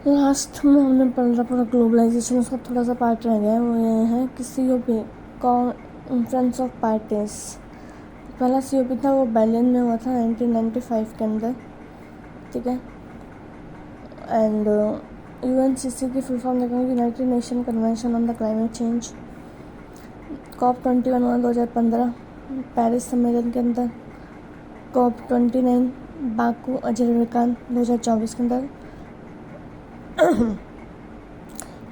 Last में हमने पढ़ था पूरा ग्लोबलाइजेशन, उसका थोड़ा सा पार्ट रह गया है, वो ये है कि COP कॉन्फ्रेंस ऑफ पार्टीज। पहला COP था वो बर्लिन में हुआ था 1995 के अंदर, ठीक है। एंड UNCC की फुल फॉर्म देखेंगे, United nation convention on the climate change. COP21 हुआ 2015 पेरिस सम्मेलन के अंदर। COP29 बाकू अजरबैजान 2024 के अंदर।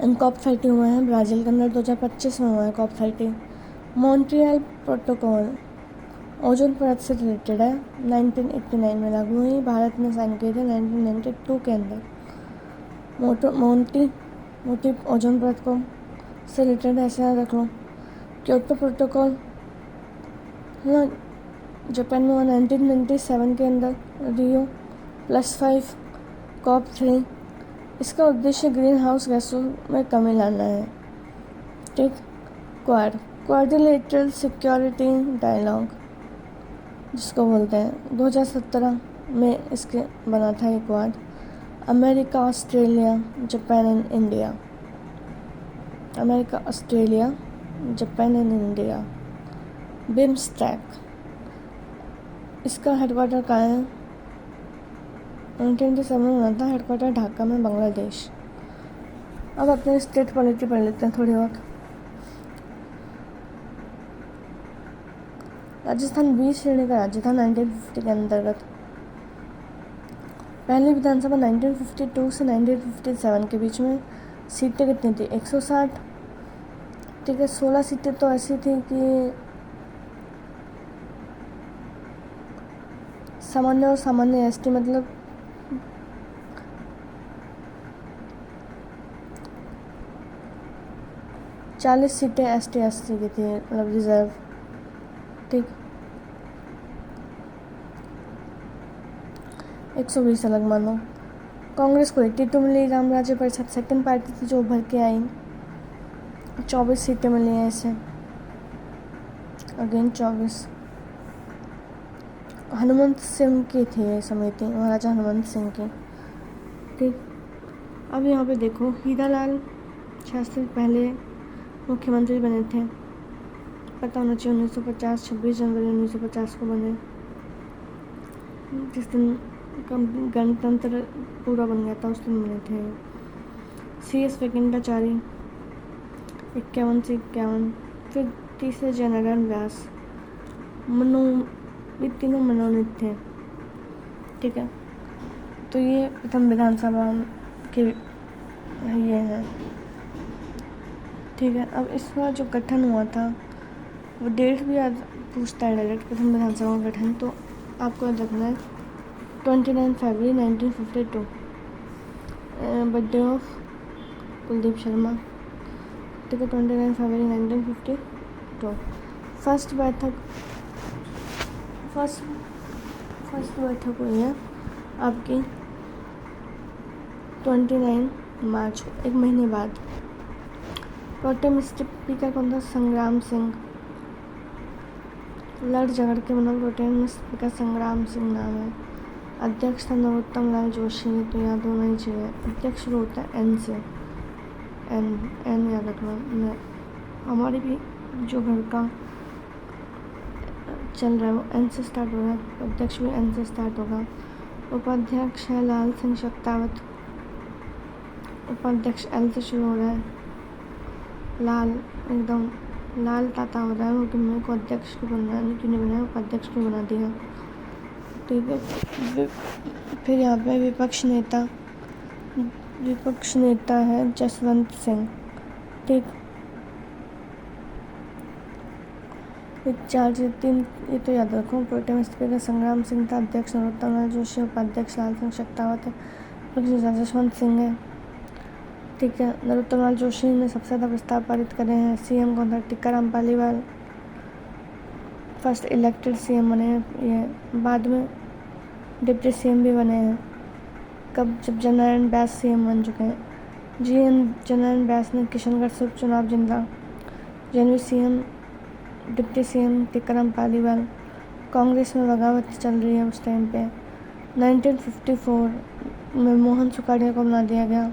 एंड COP30 हुआ है ब्राज़ील के अंदर 2025 में हुआ है COP30। मॉन्ट्रियल प्रोटोकॉल ओजोन परत से रिलेटेड है, 1989 में लागू हुई, भारत ने साइन किए थे 1992 के अंदर। मोटी ओजोन परत को से रिलेटेड ऐसे याद रख लो। क्योटो प्रोटोकॉल है जापान में हुआ 1997 के अंदर, रियो +5। COP3 इसका उद्देश्य ग्रीन हाउस गैसों में कमी लाना है, ठीक। क्वाड्रिलेटरल सिक्योरिटी डायलॉग जिसको बोलते हैं, 2017 में इसके बना था ये quad. America, Australia, Japan and India. America, Australia, Japan and India. BIMSTEC इसका हेडक्वार्टर कहाँ है? 1997 में बना था, हेडक्वार्टर ढाका में, बांग्लादेश। अब अपने स्टेट पॉलिटी पढ़ लेते हैं थोड़ी बहुत। राजस्थान 20 श्रेणी का राज्य था 1950 के अंतर्गत। पहली विधानसभा 1952 से 1957 के बीच में सीटें कितनी थी? 160, ठीक है। 16 सीटें तो ऐसी थी कि सामान्य और सामान्य ST, मतलब 40 सीटें ST SC की थी, मतलब रिजर्व, ठीक। 120 अलग मानो। कांग्रेस को 82 मिली। राम राज्य परिषद सेकंड पार्टी थी जो उभर के आई, 24 सीटें मिली हैं इसे, अगेन 24। हनुमंत सिंह की थी ये समिति, महाराजा हनुमंत सिंह की, ठीक। अब यहाँ पे देखो, हीरालाल शास्त्री पहले मुख्यमंत्री बने थे, पता होना चाहिए। 1950 26 जनवरी 1950 को बने, जिस दिन गणतंत्र पूरा बन गया था उस दिन बने थे। CS वेंकटाचार्य 51 से 51। फिर तीसरे जयनारायण व्यास, ये तीनों मनोनीत थे, ठीक है। तो ये प्रथम विधानसभा के ये है, ठीक है। अब इसका जो गठन हुआ था वो डेट भी याद पूछता है डायरेक्ट, प्रथम विधानसभा का गठन, तो आपको याद रखना है 29 फरवरी 1952, बर्थडे ऑफ कुलदीप शर्मा, ठीक है। 29 फरवरी 1952। फर्स्ट बैठक हुई है आपकी 29 मार्च को, एक महीने बाद। प्रोटेम स्पीकर कौन था? संग्राम सिंह। लड़ झगड़ के बना प्रोटेम स्पीकर संग्राम सिंह नाम है। अध्यक्ष था नरोत्तम लाल जोशी, तो याद होना ही चाहिए। अध्यक्ष शुरू होता है N से, एन याद रखना। हमारे भी जो घर का चल रहा है वो N से स्टार्ट हो रहा है, तो अध्यक्ष भी N से स्टार्ट होगा। उपाध्यक्ष है लाल सिंह शक्तावत, उपाध्यक्ष L से शुरू हो रहा है। लाल, एकदम लाल ताता हो रहा है वो कि मेरे को अध्यक्ष क्यों बनना है, क्यों नहीं बनाया, उपाध्यक्ष क्यों बना दिया, ठीक है। फिर यहाँ पे विपक्ष नेता है जसवंत सिंह, ठीक। ये तो याद रखो। प्रोटेम स्पीकर संग्राम सिंह था, अध्यक्ष नरोत्तम लाल जोशी, उपाध्यक्ष लाल सिंह शक्तावत है, जसवंत सिंह है, ठीक है। नरोत्तम लाल जोशी ने सबसे ज़्यादा प्रस्ताव पारित करे हैं। CM कौन था? Tikaram Paliwal, first elected CM बने हैं ये, बाद में डिप्टी CM भी बने हैं। कब? जब जननारायण व्यास CM बन चुके हैं। जननारायण व्यास ने किशनगढ़ से उपचुनाव जीता। जनवरी CM, deputy CM Tikaram Paliwal. Congress में बगावत चल रही है उस टाइम पे। 1954 में मोहन सुखाड़िया को बना दिया गया।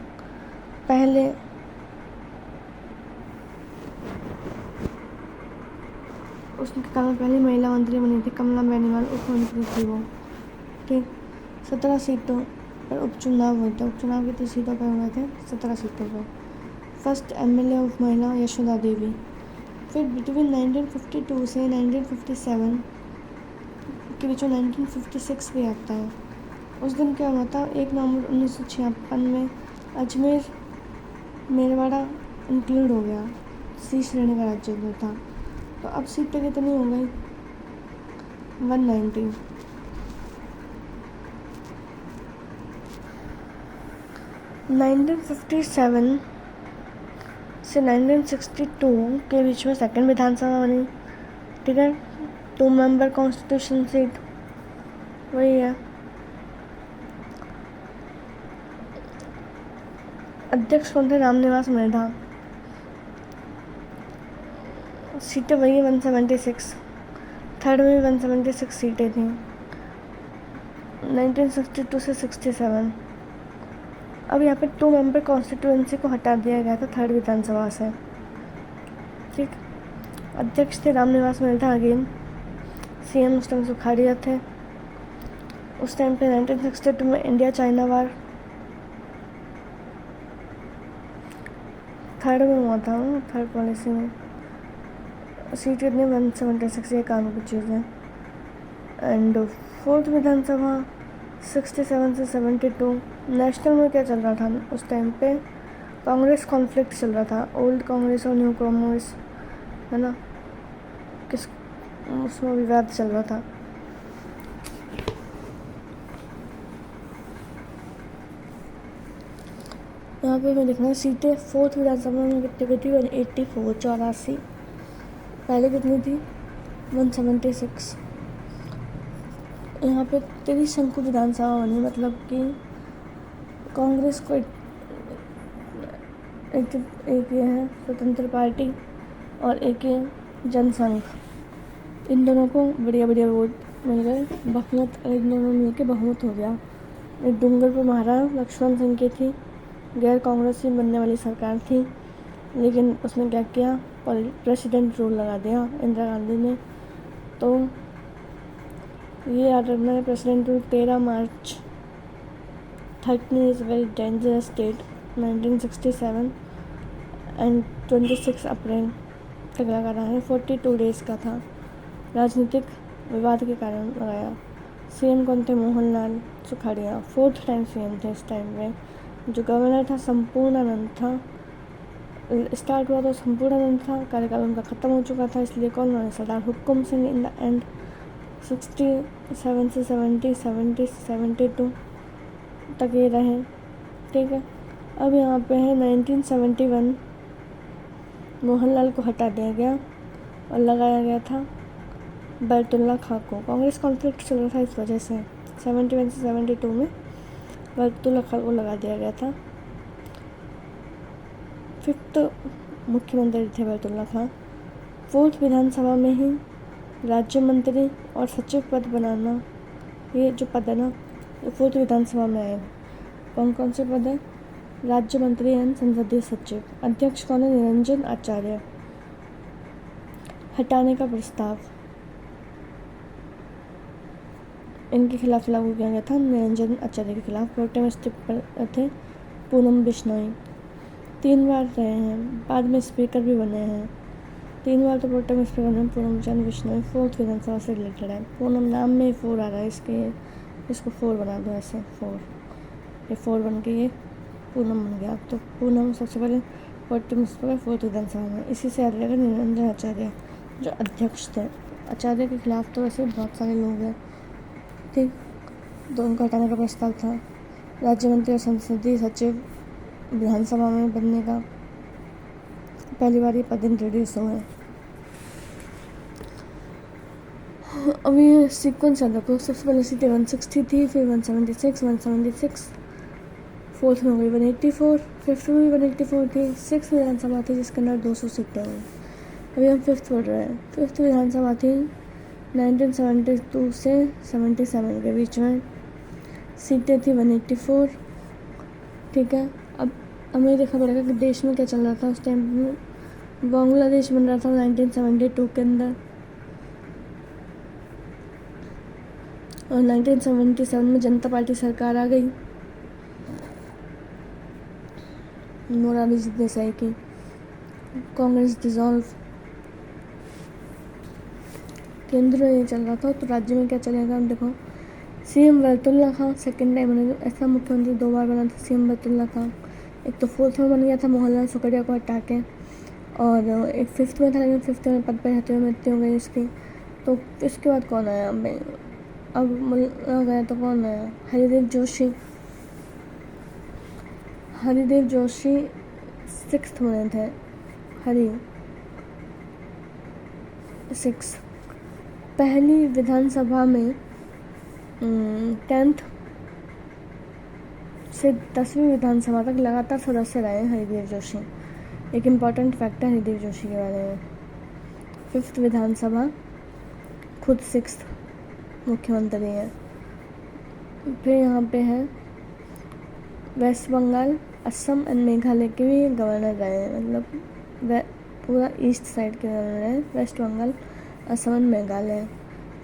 पहले उसके कारण पहली महिला मंत्री बनी थी कमला बेनीवाल, उप मंत्री थी वो। ठीक, 17 सीटों पर उपचुनाव हुए थे। उपचुनाव कितनी सीटों पर हुए थे? 17 सीटों पर। फर्स्ट एमएलए ऑफ महिला यशोदा देवी। फिर बिटवीन 1952 से 1957 के बीच में 1956 भी आता है। उस दिन क्या हुआ था? 1 नवंबर 1956 में अजमेर मेरवाड़ा इंक्लूड हो गया, सी श्रेणी का राज्य जो था। तो अब सीटें कितनी हो गई? 190। 1957 से 1962 के बीच में सेकंड विधानसभा बनी। ठीक है, 2 मेंबर कॉन्स्टिट्यूशन सीट वही है। अध्यक्ष कौन थे? रामनिवास मिर्धा। सीटें वही 176। थर्ड में 176 सीटें थी 1962 से 67। अब यहाँ पे 2 मेंबर कॉन्स्टिट्यूएंसी को हटा दिया गया था थर्ड विधानसभा से। ठीक, अध्यक्ष थे रामनिवास मिर्धा अगेन। सीएम उस टाइम सुखाड़िया थे। उस टाइम पे 1962 में इंडिया चाइना वार थर्ड में हुआ था, थर्ड पॉलिसी में। सीट कितनी? 176, ये काम की चीज़ है। एंड फोर्थ विधानसभा 67 से 72। नेशनल में क्या चल रहा था उस टाइम पे? कांग्रेस कॉन्फ्लिक्ट चल रहा था, ओल्ड कांग्रेस और न्यू कांग्रेस, है ना, उसमें विवाद चल रहा था। यहाँ पे मैं देखना सीटें फोर्थ विधानसभा में कितनी थी? 184, 84। पहले कितनी थी? 176। यहाँ पे त्रिशंकु विधानसभा बनी, मतलब कि कांग्रेस को एक ये है स्वतंत्र पार्टी और एक जनसंघ, इन दोनों को बढ़िया वोट मिल गए, बहुमत इन दोनों मिल के बहुमत हो गया। एक डूंगरपुर महाराज लक्ष्मण सिंह की थी, गैर कांग्रेसी बनने वाली सरकार थी, लेकिन उसने क्या किया? प्रेसिडेंट रूल लगा दिया इंदिरा गांधी ने। तो ये याद रखना है, president rule 13 March 13 is very dangerous date 1967 and 26 April तक लगा रहा है। 42 डेज़ का था। राजनीतिक विवाद के कारण लगाया। सीएम कौन थे? Mohanlal Sukhadia. 4th time CM थे इस टाइम में। जो गवर्नर था संपूर्णानंद था। स्टार्ट हुआ तो संपूर्णानंद था, कार्यकाल उनका ख़त्म हो चुका था, इसलिए कौन बने? सरदार हुक्म सिंह इन द एंड। 67 से 70, 70 से 72 तक ये रहे। ठीक है, अब यहाँ पे है 1971 मोहनलाल को हटा दिया गया और लगाया गया था बैतुल्ला खां को। कांग्रेस कॉन्फ्लिक्ट चल रहा था इस वजह से। 71 से 72 में बैतुल्ला खां को लगा दिया गया था। 5th मुख्यमंत्री थे बैतुल्ला खां। 4th विधानसभा में ही राज्य मंत्री और सचिव पद बनाना, ये जो पद है ना, ये 4th विधानसभा में आए। कौन कौन से पद है? राज्य मंत्री एंड संसदीय सचिव। अध्यक्ष कौन है? निरंजन आचार्य। हटाने का प्रस्ताव इनके खिलाफ लागू किया गया था, निरंजन आचार्य के खिलाफ। प्रोटेम स्पीकर थे पूनम बिश्नोई। 3 बार रहे हैं, बाद में स्पीकर भी बने हैं। 3 बार तो प्रोटेम स्पीकर बने पूनम चंद्र बिश्नोई। 4th विधानसभा से रिलेटेड है। पूनम नाम में 4 आ रहा है, इसको 4 बना दो ऐसे, 4, ये 4 बन के ये पूनम बन गया। तो पूनम सबसे पहले प्रोटेम स्पीकर 4th विधानसभा में। इसी से याद रहेगा निरंजन आचार्य जो अध्यक्ष थे। आचार्य के खिलाफ तो वैसे बहुत सारे लोग हैं। ठीक, तो उनको हटाने का प्रस्ताव था। राज्य मंत्री और संसदीय सचिव विधानसभा में बनने का पहली बार ये पद इंट्रोड्यूस हुए। अब ये सीक्वेंस याद रखो। सबसे पहले सीटें 160 थी, फिर 176, 176, 4th में हो गई 184, 5th में भी 184 थी। 6th विधानसभा थी जिसके अंदर 200 सीटें हुई। अभी हम 5th पढ़ रहे हैं। 5th विधानसभा थी 1972 से 77 के बीच में। सीटें थी 184, ठीक है। अब हमें देखना पड़ेगा कि देश में क्या चल रहा था उस टाइम में। बांग्लादेश बन रहा था 1972 के अंदर, और 1977 में जनता पार्टी सरकार आ गई मोरारजी देसाई की। कांग्रेस डिसॉल्व। केंद्र में ये चल रहा था, तो राज्य में क्या चलेगा अब देखो। सीएम बरतुल्ला खां सेकेंड टाइम बने, ऐसा मुख्यमंत्री 2 बार बना था सीएम बरतुल्ला खां। एक तो 4th में बन गया था मोहनलाल सुखड़िया को हटा के, और एक 5th में था, लेकिन 5th में पद पर रहते हुए मृत्यु हो गई उसकी। तो इसके बाद कौन आया अब हो गया तो कौन आया, हरिदेव जोशी। हरिदेव जोशी 6th बने थे, 6। पहली विधानसभा में 10th से 10वीं विधानसभा तक लगातार सदस्य रहे हरिदेव जोशी। एक इम्पॉर्टेंट फैक्ट है हरिदेव जोशी के बारे में। 5th विधानसभा, खुद 6th मुख्यमंत्री है। फिर यहाँ पे है वेस्ट बंगाल, असम एंड मेघालय के भी गवर्नर रहे हैं, मतलब पूरा ईस्ट साइड के गवर्नर हैं, West Bengal, Assam and Meghalaya.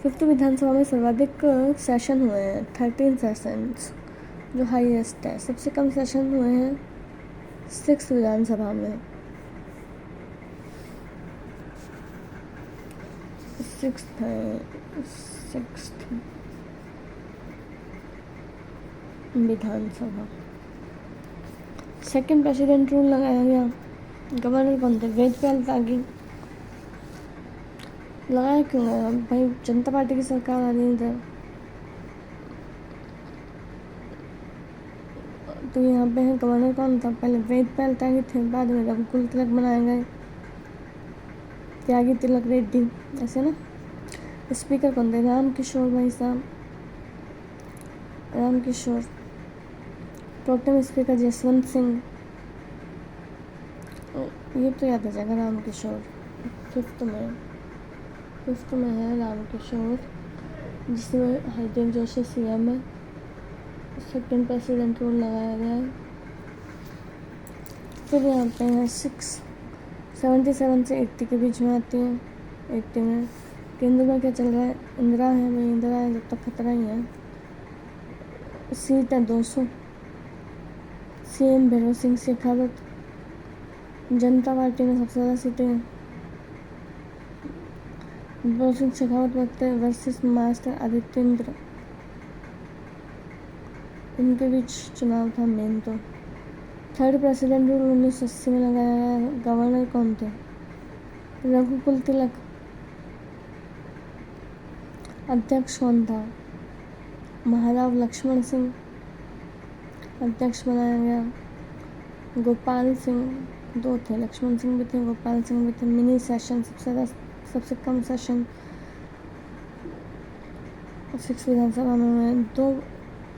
5th विधानसभा में सर्वाधिक सेशन हुए हैं, 13 सेशंस, जो हाईएस्ट है। सबसे कम सेशन हुए हैं 6th विधानसभा में, 6th विधानसभा। सेकेंड प्रेसिडेंट रूल लगाया गया। गवर्नर कौन थे, वेदपाल त्यागी। लगाया क्यों गया भाई, जनता पार्टी की सरकार आ रही थी, तो यहाँ पे है गवर्नर कौन था, पहले वेदपाल त्यागी थे, बाद में रघुकुल तिलक बनाए गए, त्यागी तिलक रेड्डी, ऐसे ना। स्पीकर कौन थे, राम किशोर भाई साहब, राम किशोर। प्रोटेम स्पीकर जसवंत सिंह, ये तो याद आ जाएगा, राम किशोर। 5th में है राम किशोर, जिसमें हरिदेव जोशी सीएम है। सेकेंड प्रेसिडेंट रूल लगाया गया है। फिर यहाँ पे है 77 से 80 के बीच में आती है। 80 में केंद्र में क्या चल रहा है, इंदिरा है भाई, इंदिरा है, जब तक खतरा ही है। सीट है 200। सीएम भैरव सिंह शेखावत। जनता पार्टी में सबसे ज़्यादा सीटें हैं। भैरव सिंह शेखावत वर्सेस मास्टर आदित्येंद्र, इनके बीच चुनाव था मेन। तो 3rd प्रेसिडेंट रूल 1980 में लगाया गया। गवर्नर कौन थे, रघुकुल तिलक। अध्यक्ष कौन था, महाराव लक्ष्मण सिंह, अध्यक्ष बनाया गया। गोपाल सिंह, 2 थे, लक्ष्मण सिंह भी थे, गोपाल सिंह भी थे। मिनी सेशन, सबसे कम सेशन 6 विधानसभा में। 2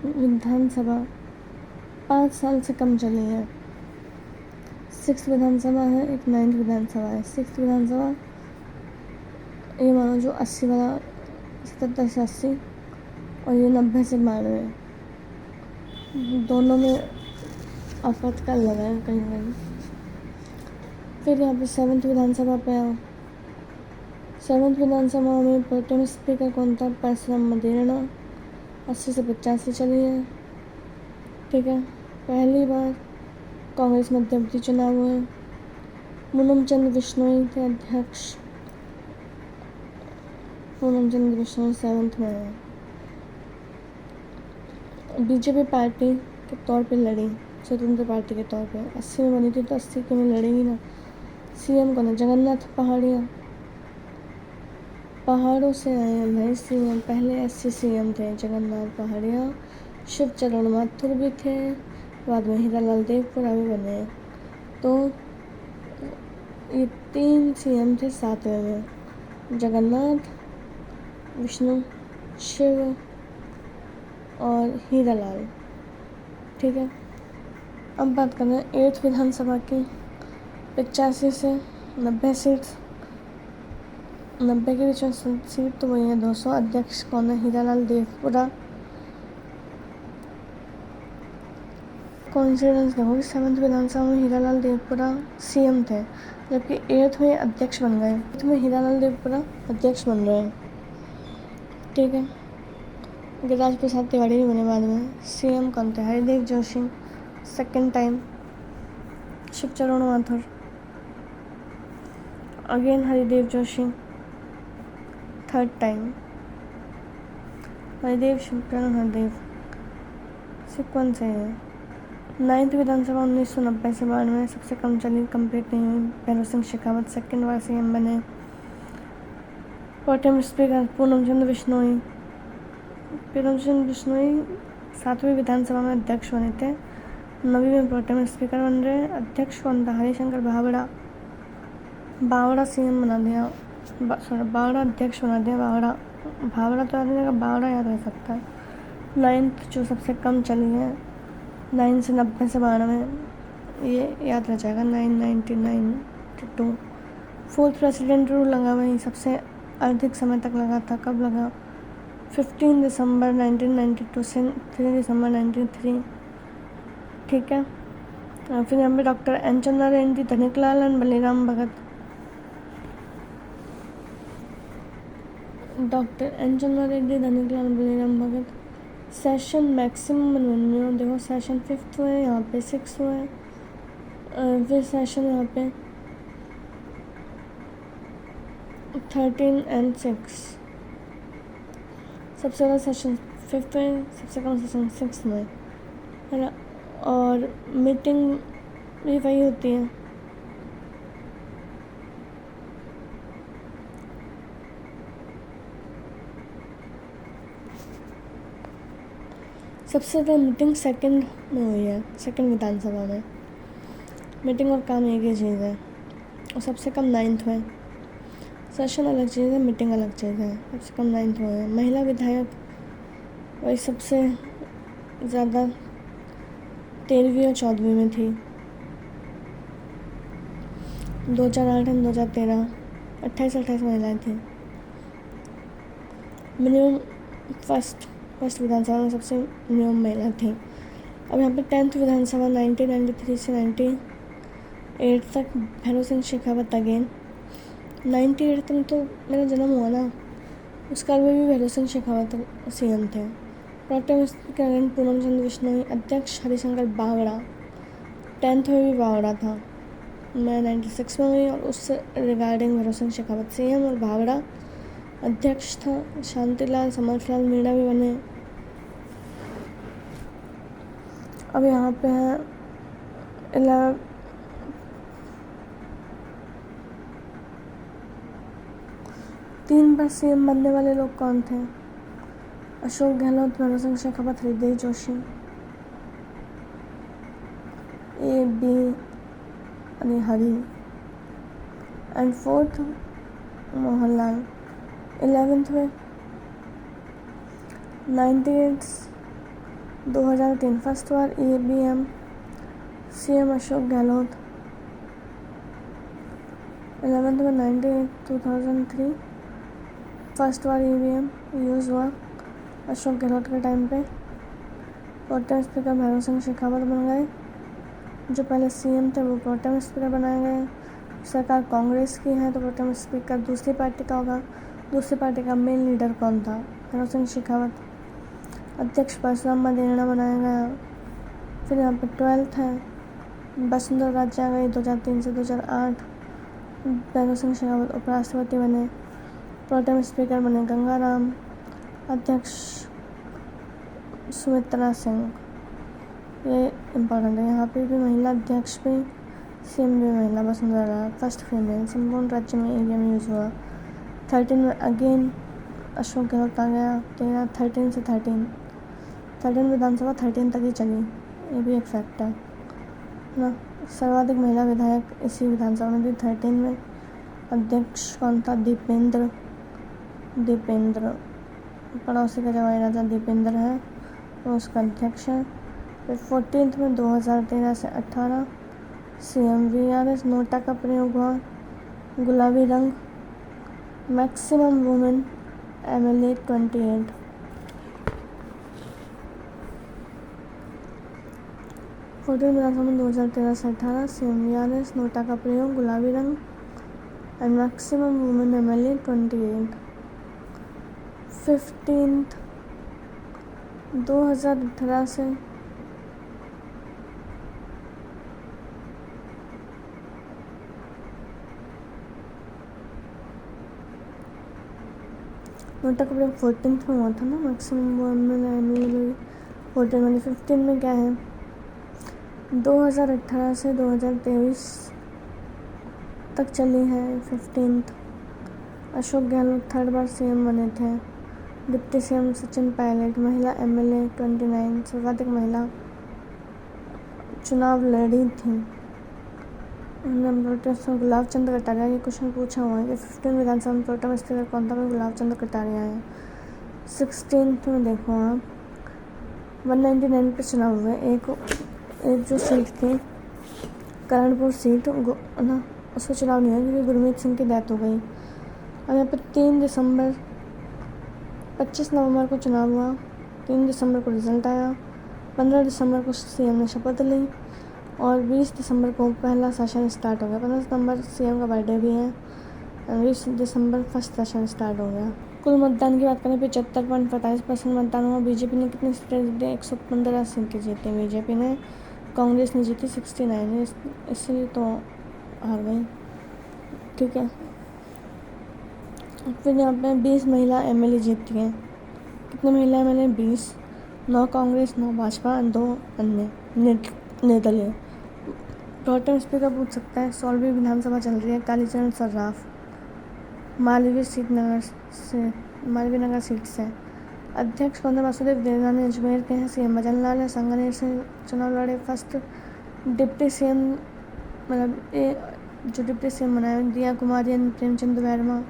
विधानसभा 5 साल से कम चली है। 6th विधानसभा है, एक 9th विधानसभा है। 6th विधानसभा ये मानो जो 80 वाला, 77 से 80, और ये 90 से 92, दोनों में आपातकाल लगा है कहीं ना कहीं। फिर यहाँ पे 7th विधानसभा पे आओ। 7th विधानसभा में प्रोटेम स्पीकर कौन था, परसुराम मदेरणा। 80 से 85 चली है, ठीक है। पहली बार कांग्रेस मध्यवर्ती चुनाव हुए। पूनम चंद्र बिश्नोई थे अध्यक्ष। पूनम चंद्र बिश्नोई 7th में है। बीजेपी पार्टी के तौर पे लड़ी, स्वतंत्र पार्टी के तौर पे। 80 में बनी थी, तो 80 के में लड़ेगी ना। सीएम कौन है, जगन्नाथ पहाड़िया। पहाड़ों से आए हैं भाई सीएम, पहले ऐसे सीएम थे जगन्नाथ पहाड़िया। शिवचरण माथुर भी थे, बाद में हीरालाल देवपुरा भी बने। तो ये 3 सीएम थे 7वें में, जगन्नाथ, विष्णु, शिव और हीरालाल, ठीक है। अब बात करते हैं 8th विधानसभा की। 85 से 90 सीट, 90 के बीच में सीट तो वही है 200। अध्यक्ष कौन है, हीरालाल देवपुरा। कॉन्सिडेंस देखो कि 7th विधानसभा में हीरालाल देवपुरा सीएम थे, जबकि 8th में अध्यक्ष बन गए। 8th में हीरालाल देवपुरा अध्यक्ष बन रहे हैं, ठीक है। गिरिराज प्रसाद तिवारी भी बने बाद में। सीएम कौन थे? Haridev Joshi 2nd time, Shivcharan Mathur again Haridev Joshi 3rd time, Haridev Shivcharan Haridev sequence है। 9th विधानसभा 1990 से 92 सबसे कम चली, कंप्लीट नहीं हुई। भैरव सिंह शेखावत 2nd बार सीएम बने। प्रोटेम स्पीकर पूनम चंद्र बिश्नोई 7वीं विधानसभा में अध्यक्ष बने थे। 9वीं में प्रोटेम स्पीकर बन रहे। अध्यक्ष कौन था? हरिशंकर बावड़ा सीएम बना दिया, बावड़ा अध्यक्ष बना दिया। भावड़ा तो आदमी का बावड़ा याद रह सकता है। 9th जो सबसे कम चली है, 9 से 90 से 92, ये याद रह जाएगा। 999 4th प्रेसिडेंट रूल लगा वही सबसे अधिक समय तक लगा था। कब लगा? 15 दिसंबर 1992 से 3 दिसंबर 1993, ठीक है। फिर यहाँ पे doctor N Chandra Reddy, Dhaniklal and Baliram Bhagat. Doctor N Chandra Reddy, Dhaniklal Baliram Bhagat. Session maximum 99, देखो सेशन 5th हुए, यहाँ पे 6th हुए। फिर सेशन यहाँ पे 13 and 6, सबसे ज़्यादा सेशन 5th में, सबसे कम सेशन 6th में, है ना। और मीटिंग भी वही होती है। सबसे ज़्यादा मीटिंग 2nd में हुई है, 2nd विधानसभा में। मीटिंग और काम एक ही चीज़ है। और सबसे कम 9th में। सेशन अलग चीज़ है, मीटिंग अलग चीज़ है। सबसे कम 9th में है। महिला विधायक वही सबसे ज़्यादा 13वीं और 14वीं में थी। 2008 और 2013 28 महिलाएं थी। मिनिमम फर्स्ट विधानसभा में सबसे मिनिमम महिला थी। अब यहाँ पे 10th विधानसभा 1993 से 98 तक भैरव सिंह शेखावत अगेन। 98 में तो मेरा जन्म हुआ ना, उसके बाद भी भैरव सिंह शेखावत सीएम थे। प्रोटेम स्पीकर पूनम चंद्र बिश्नोई, अध्यक्ष हरिशंकर बावड़ा। 10th में भी बावड़ा था। मैं 96 में हुई और उससे रिगार्डिंग भैरव सिंह शेखावत सीएम और बावड़ा अध्यक्ष था। शांतिलाल समर्थलाल मीणा भी बने। अब यहाँ पे है 3 बार सीएम बनने वाले लोग कौन थे? अशोक गहलोत, भैरव सिंह शेखावत, हरिदेव जोशी। ए बी यानी हरी एंड 4th मोहनलाल। 11th में 98 2003 फर्स्ट बार EBM CM Ashok Gehlot. 11th में 98 2003 फर्स्ट बार EBM यूज़ हुआ अशोक गहलोत के टाइम पे। प्रोटेम स्पीकर भैरव सिंह शेखावत बन गए। जो पहले सीएम थे वो प्रोटेम स्पीकर बनाए गए। सरकार कांग्रेस की है तो प्रोटेम स्पीकर दूसरी पार्टी का होगा। दूसरी पार्टी का मेन लीडर कौन था? भैरव सिंह शेखावत। अध्यक्ष परशुराम मदेरणा बनाया गया। फिर यहाँ पे 12th है वसुंधरा राजे आ गई 2003 से 2008। भैरव सिंह शेखावत उपराष्ट्रपति बने। प्रोटेम स्पीकर बने गंगाराम। अध्यक्ष सुमित्रा सिंह। ये इम्पोर्टेंट है। यहाँ पे भी महिला अध्यक्ष भी, सीएम भी महिला वसुंधरा, फर्स्ट फीमेल। संपूर्ण राज्य में EVM यूज़ हुआ। 13 में अगेन अशोक गहलोत आ गया। 13 से 13 विधानसभा 13 तक ही चली, ये भी एक फैक्ट है ना। सर्वाधिक महिला विधायक इसी विधानसभा में थी 13 में। अध्यक्ष कौन था? दीपेंद्र पड़ोसी का जवाई राजा दीपेंद्र है, वो उसका अध्यक्ष है। फिर 14th में 2013 से 18 CM VRS नोटा का प्रयोग हुआ। गुलाबी रंग। Maximum women MLA 28। 14 विधानसभा में 2013 से 18 सीएम यादेस नोटा का प्रयोग गुलाबी रंग एंड मैक्सिमम वुमेन MLA 28 15 2018 से नोटा का प्रयोग 14 में हुआ था ना, मैक्सिमम वुमेन MLA 14 वाली 15 में क्या है 2018 से 2023 तक चली है 15। अशोक गहलोत 3rd बार सीएम बने थे। डिप्टी सीएम सचिन पायलट, महिला MLA 29, सर्वाधिक महिला चुनाव लड़ी थी। गुलाब चंद कटारिया के क्वेश्चन पूछा हुआ है कि 15 विधानसभा में प्रोटेम स्पीकर कौन था, गुलाब चंद कटारिया है। 16 में देखो आप 199 पे चुनाव हुए। एक जो सीट थी करणपुर सीट ना, उसका चुनाव नहीं हुआ क्योंकि गुरमीत सिंह की डेथ हो गई। और यहाँ पर 25 नवंबर को चुनाव हुआ, 3 दिसंबर को रिजल्ट आया, 15 दिसंबर को सीएम ने शपथ ली और 20 दिसंबर को पहला सेशन स्टार्ट हो गया। 15 दिसंबर सीएम का बर्थडे भी है, 20 दिसंबर फर्स्ट सेशन स्टार्ट हो गया। कुल मतदान की बात करें 75.45% मतदान हुआ। बीजेपी ने कितनी सीटें जीती? 115 सीटें जीती बीजेपी ने। कांग्रेस ने जीती 69, इसलिए तो हार गई। ठीक है, फिर यहाँ पे 20 महिला MLA जीतती हैं। कितने महिला MLA? 20, 9 कांग्रेस, 9 भाजपा, 2 अन्य निर्दलीय। प्रोटेम स्पीकर पूछ सकता है। 16वीं विधानसभा चल रही है। कालीचरण सर्राफ मालवीय नगर सीट से। अध्यक्ष कौन है? वासुदेव देवनानी अजमेर के हैं। सीएम भजनलाल है, संगनेर से चुनाव लड़े। फर्स्ट डिप्टी सीएम मतलब जो डिप्टी सीएम बनाए दिया कुमारी, प्रेमचंद वर्मा।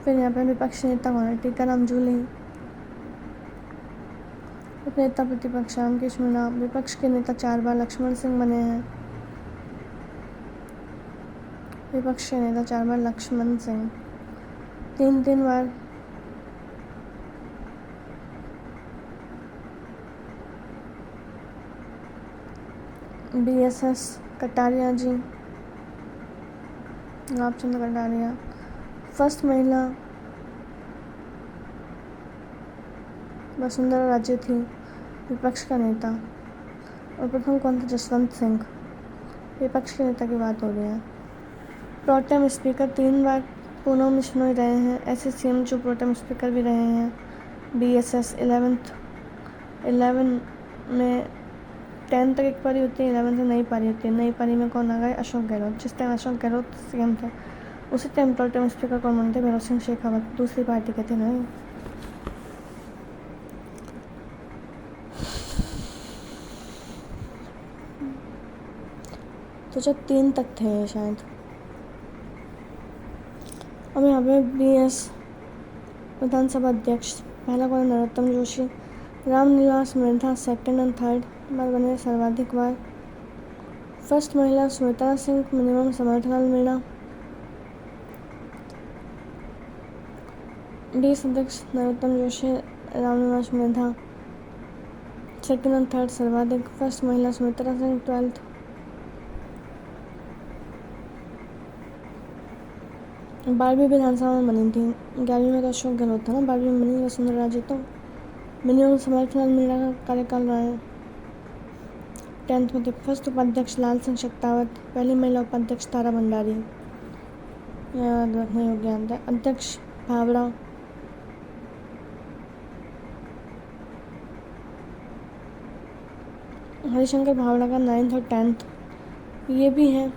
फिर यहाँ पे विपक्ष नेता कौन है? टीकाराम जूली। उपनेता प्रतिपक्ष रामकृष्ण मीणा। विपक्ष के नेता 4 बार लक्ष्मण सिंह बने हैं। विपक्ष के नेता 4 बार लक्ष्मण सिंह, 3 बार BSS कटारिया जी, गुलाबचंद कटारिया। फर्स्ट महिला वसुंधरा राजे थी, विपक्ष का नेता। और प्रथम कौन था? जसवंत सिंह। विपक्ष के नेता की बात हो रही है। प्रोटेम स्पीकर 3 बार पूनम बिश्नोई रहे हैं। ऐसे सीएम जो प्रोटेम स्पीकर भी रहे हैं। BSS 11 में 10 तक एक पारी होती है, 11 से नई पारी होती है। नई पारी में कौन आ गए? अशोक गहलोत। जिस टाइम अशोक गहलोत सीएम थे उसी टाइम प्रोटेम स्पीकर कौन बने थे? भैरव सिंह शेखावत, दूसरी पार्टी के थे ना। तो जो 3 तक थे शायद। अब यहाँ पे BS विधानसभा अध्यक्ष पहला कौन? नरोत्तम जोशी। रामनिवास मिर्धा 2nd और 3rd बार बने सर्वाधिक बार। फर्स्ट महिला श्वेता सिंह, मिनिमम समर्थन मीणा। 20 अध्यक्ष नरोत्तम जोशी, रामनिवास मिर्धा। 2nd और 3rd सर्वाधिक। फर्स्ट महिला श्वेता सिंह 12th। बारहवीं विधानसभा में बनी थी। 11वीं में तो अशोक गहलोत था ना, 12वीं में बनी वसुंधरा राजे। तो मिनिमम समर्थन मीणा का कार्यकाल रहा है। 10th में थे फर्स्ट उपाध्यक्ष लाल सिंह शक्तावत, पहली महिला उपाध्यक्ष तारा भंडारी, याद रखने योग्य अंत है। अध्यक्ष भावड़ा, हरिशंकर भावड़ा का 9th और 10th ये भी है।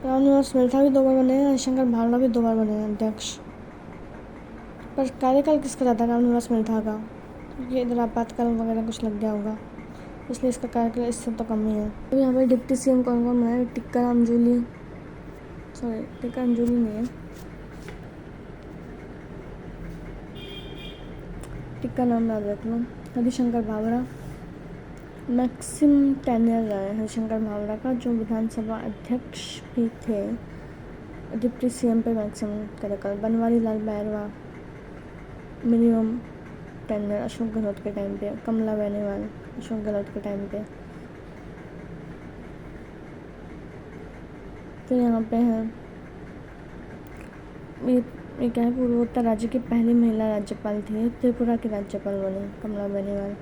रामनिवास मिर्धा भी 2 बार बने हैं, हरिशंकर भावड़ा भी 2 बार बने हैं अध्यक्ष। पर कार्यकाल किसका ज़्यादा? रामनिवास मिर्धा का। ये इधर आपातकाल वगैरह कुछ लग गया होगा, इसलिए इसका कार्यकाल इससे तो कम ही है। तो यहाँ पर डिप्टी सीएम कौन कौन बनाए? टीकाराम जूली नहीं है, टिक्का नाम याद रख लो। हरिशंकर भावड़ा मैक्सिमम टेन्योर रहा है हरिशंकर भावड़ा का, जो विधानसभा अध्यक्ष भी थे। डिप्टी सीएम पे मैक्सिमम कार्यकाल। बनवारी लाल बैरवा मिनिमम टेन्योर अशोक गहलोत के टाइम पे, कमला बेनीवाल अशोक गहलोत के टाइम पे। फिर यहाँ पे है ये क्या है, पूर्वोत्तर राज्य की पहली महिला राज्यपाल थी, त्रिपुरा की राज्यपाल बनी कमला बेनीवाल।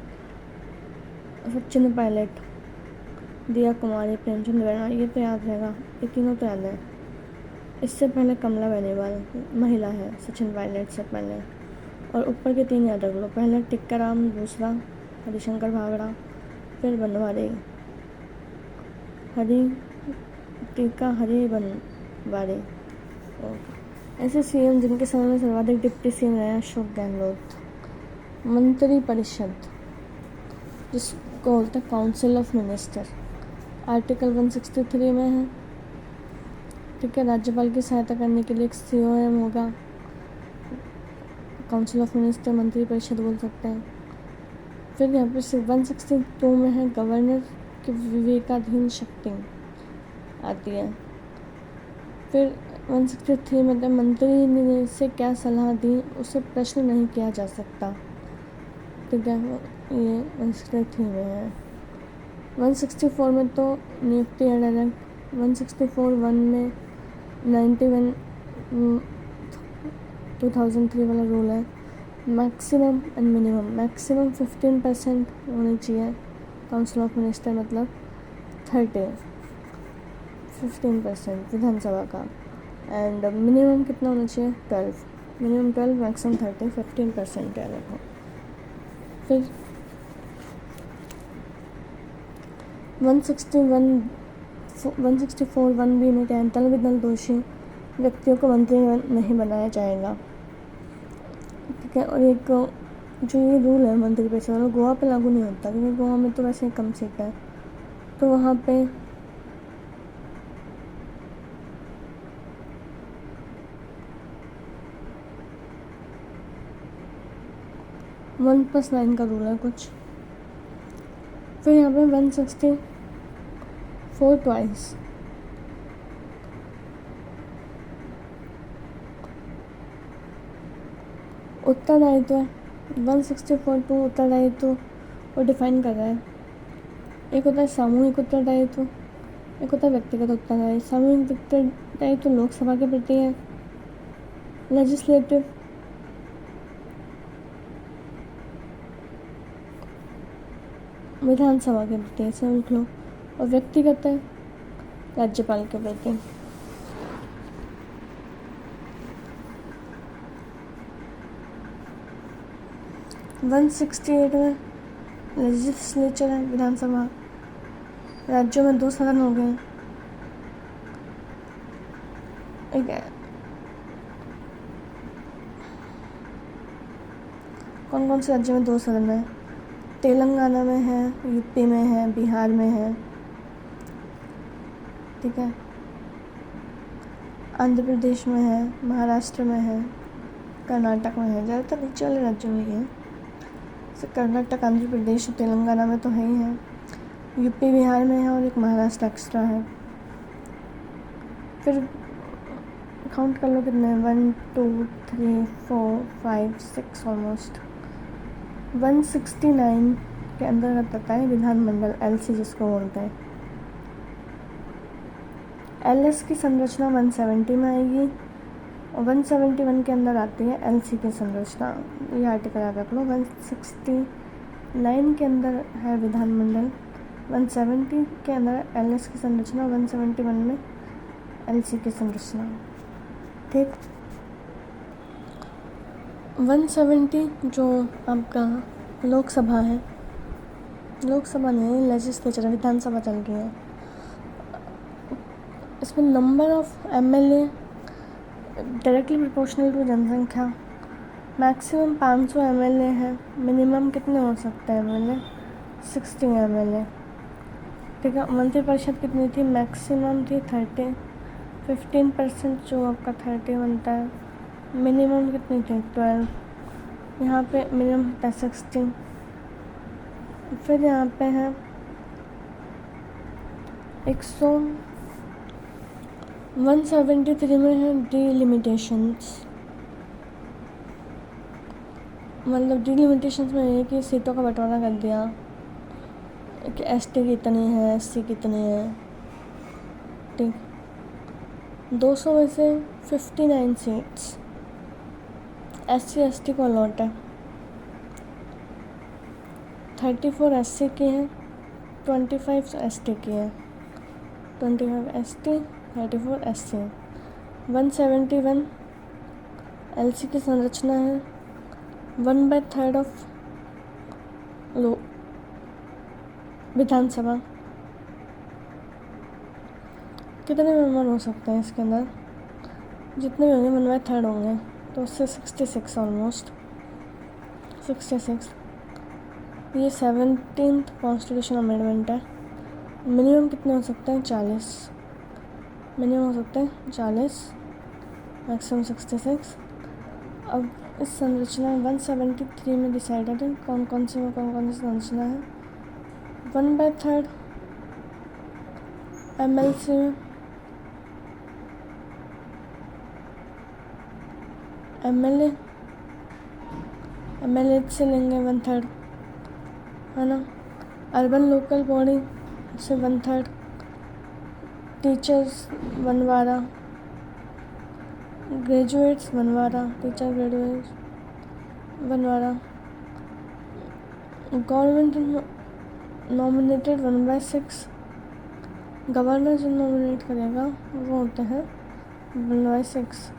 सचिन पायलट, दिया कुमारी, प्रेमचंद वर्मा, ये तो याद रहेगा, ये तीनों तो याद है। इससे पहले कमला बेनीवाल महिला है, सचिन पायलट से पहले। और ऊपर के तीन याद रख लो, पहले टिक्काराम, दूसरा हरिशंकर भागड़ा, फिर बनवारी हरि बनवारी। ऐसे सीएम जिनके समय में सर्वाधिक डिप्टी सीएम रहे हैं, अशोक गहलोत। मंत्री परिषद जिसको बोलते हैं काउंसिल ऑफ मिनिस्टर, आर्टिकल 163 में है। ठीक है, राज्यपाल की सहायता करने के लिए एक COM होगा, काउंसिल ऑफ मिनिस्टर, मंत्री परिषद बोल सकते हैं। फिर यहाँ पे 162 में है गवर्नर की विवेकाधीन शक्ति आती है। फिर 163 में तो मंत्री ने से क्या सलाह दी उसे प्रश्न नहीं किया जा सकता। ठीक है, ये 163 में है। 164 में तो नियुक्ति है डायरेक्ट। 164(1) में 91 2003 वाला रूल है। मैक्सिमम एंड मिनिमम, मैक्सिमम 15% होनी चाहिए काउंसिल ऑफ मिनिस्टर, मतलब 15% विधानसभा का। एंड मिनिमम कितना होना चाहिए, 12, मिनिमम 12, मैक्सिमम 30, 15% है देखो। फिर 164(1)(b) में क्या है, दल विदल दोषी व्यक्तियों को मंत्री नहीं बनाया जाएगा। ठीक है, और एक जो ये रूल है मंत्री परिषद वाला, गोवा पे लागू नहीं होता क्योंकि गोवा में तो वैसे ही कम सीट है, तो वहाँ पे (1+9) का रूल है कुछ। फिर यहाँ पे 164 ट्वाइस, उत्तरदायित्व है। 164(2) उत्तरदायित्व को डिफाइन कर रहा है। एक होता है सामूहिक उत्तरदायित्व, एक होता है व्यक्तिगत उत्तरदायित्व। सामूहिक उत्तरदायित्व लोकसभा के प्रति है, लेजिस्लेटिव विधानसभा के प्रति, समझ लो। और व्यक्तिगत है राज्यपाल के प्रति। (168) में लेजिस्लेचर है, विधानसभा। राज्यों में 2 सदन हो गए। एक कौन कौन से राज्य में 2 सदन है, तेलंगाना में है, यूपी में है, बिहार में है। ठीक है, आंध्र प्रदेश में है, महाराष्ट्र में है, कर्नाटक में है। ज़्यादातर नीचे वाले राज्यों में ही है, जैसे कर्नाटक, आंध्र प्रदेश और तेलंगाना में तो है ही है। यूपी बिहार में है और एक महाराष्ट्र एक्स्ट्रा है। फिर काउंट कर लो कितने, 1 2 3 4 5 6 ऑलमोस्ट। 169 के अंदर आता है विधानमंडल, LC जिसको बोलते हैं। LS की संरचना 170 में आएगी और 171 के अंदर आती है LC की संरचना। ये आर्टिकल याद रख लो। 169 के अंदर है विधानमंडल, 170 के अंदर LS की संरचना, 171 में LC की संरचना। ठीक, 170 जो आपका लोकसभा है, लोकसभा नहीं, लेजिस्लेचर, विधानसभा चल रही है। इसमें number of MLA directly proportional to जनसंख्या। मैक्सिमम 500 MLA है, मिनिमम कितने हो सकते हैं MLA, 60 MLA। ठीक है, मंत्री परिषद कितनी थी, मैक्सिमम थी 30, 15% जो आपका 30 बनता है। मिनिमम कितनी थी, 12, यहाँ पे मिनिमम होता है 16। फिर यहाँ पे है 173 में है डिलिमिटेशंस। मतलब डिलिमिटेशंस में ये कि सीटों का बंटवारा कर दिया कि ST कितनी है, SC कितनी है। ठीक, 200 में से 59 सीट्स SC ST को अलॉट है, 34 SC की हैं, 25 ST की है, 25 ST, 34 SC। 171 LC की संरचना है, 1/3 ऑफ विधानसभा। कितने मेंबर हो सकते हैं इसके अंदर? जितने भी होंगे 1/3 होंगे, तो उससे 66 ऑलमोस्ट 66। ये 17th कॉन्स्टिट्यूशन अमेंडमेंट है। मिनिमम कितने हो सकते हैं? 40 मिनिमम हो सकते हैं 40, मैक्सिमम 66। अब इस संरचना में 173 में डिसाइडेड है कौन कौन सी संरचना है। 1/3 MLC में, MLA से लेंगे 1/3, है ना। अर्बन लोकल बॉडी से 1/3, teachers 1/12, graduates 1/12, teacher graduates 1/12, government nominated 1/6, governor जो नॉमिनेट करेगा वो होते हैं 1/6।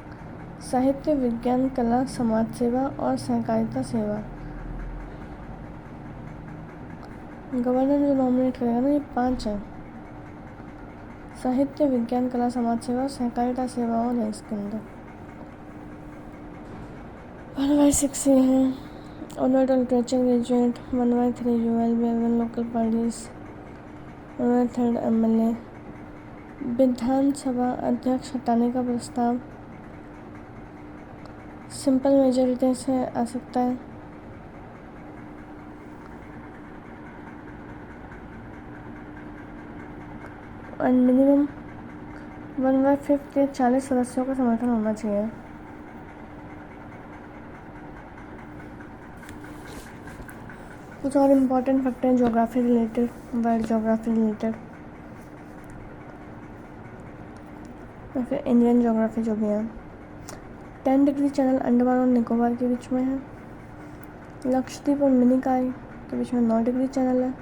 साहित्य, विज्ञान, कला, समाज सेवा और सहकारिता सेवा, गवर्नर जो नॉमिनेट करेगा ना, ये 5 है। साहित्य, विज्ञान, कला, समाज सेवा और सहकारिता सेवा और है इसके अंदर। 1/6 ये है। Honoured literature graduate 1/3 ULB, urban local bodies 1/3 MLA। विधानसभा अध्यक्ष हटाने का प्रस्ताव सिंपल मेजॉरिटी से आ सकता है। और मिनिमम 1/5 के 40 सदस्यों का समर्थन होना चाहिए। कुछ और इम्पोर्टेंट फैक्टर हैं geography related, world geography related, या फिर इंडियन ज्योग्राफी जो भी है। 10 डिग्री चैनल अंडमान और निकोबार के बीच में है। लक्षद्वीप और मिनिकॉय के बीच में 9 डिग्री चैनल है।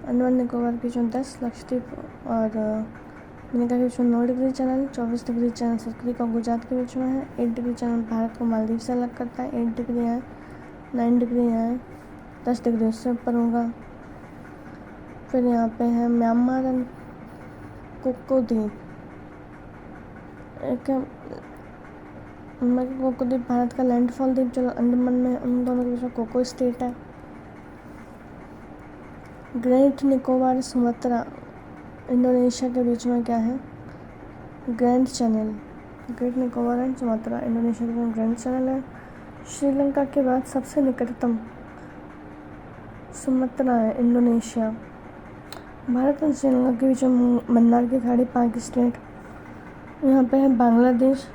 अंडमान निकोबार के बीच में 10, लक्षद्वीप और मिनिकॉय के बीच में 9 degree channel. 24 degree channel Sir Creek और गुजरात के बीच में है। 8 डिग्री चैनल भारत को मालदीव से अलग करता है। 8 डिग्री है, 9 डिग्री है, 10 डिग्री उससे ऊपर होगा। फिर यहाँ पे है म्यांमार एंड कोको द्वीप। एक कोको द्वीप भारत का लैंडफॉल द्वीप जो अंडमान में, उन दोनों के बीच में कोको स्टेट है। ग्रेट निकोबार सुमात्रा इंडोनेशिया के बीच में क्या है? Grand channel. Great Nicobar and Sumatra Indonesia के बीच में ग्रैंड चैनल है। श्रीलंका के बाद सबसे निकटतम सुमात्रा है, इंडोनेशिया। भारत और श्रीलंका के बीच में मन्नार की खाड़ी, पाक स्टेट। यहाँ पे है बांग्लादेश,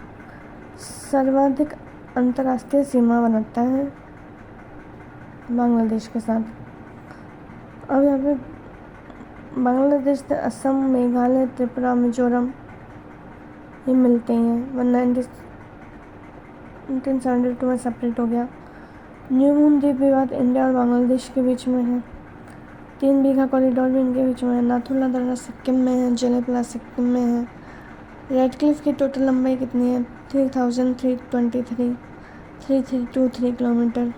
सर्वाधिक अंतर्राष्ट्रीय सीमा बनाता है बांग्लादेश के साथ। अब यहाँ पे बांग्लादेश से असम, मेघालय, त्रिपुरा, मिजोरम ये मिलते ही हैं। 1972 में सेपरेट हो गया। न्यू मून द्वीप विवाद इंडिया और बांग्लादेश के बीच में है। 3 बीघा कॉरिडोर भी इनके बीच में है। नाथुला दर्रा सिक्किम में है, जेलेपला सिक्किम में है। रेडक्लिफ की टोटल लंबाई कितनी है? 3323 किलोमीटर।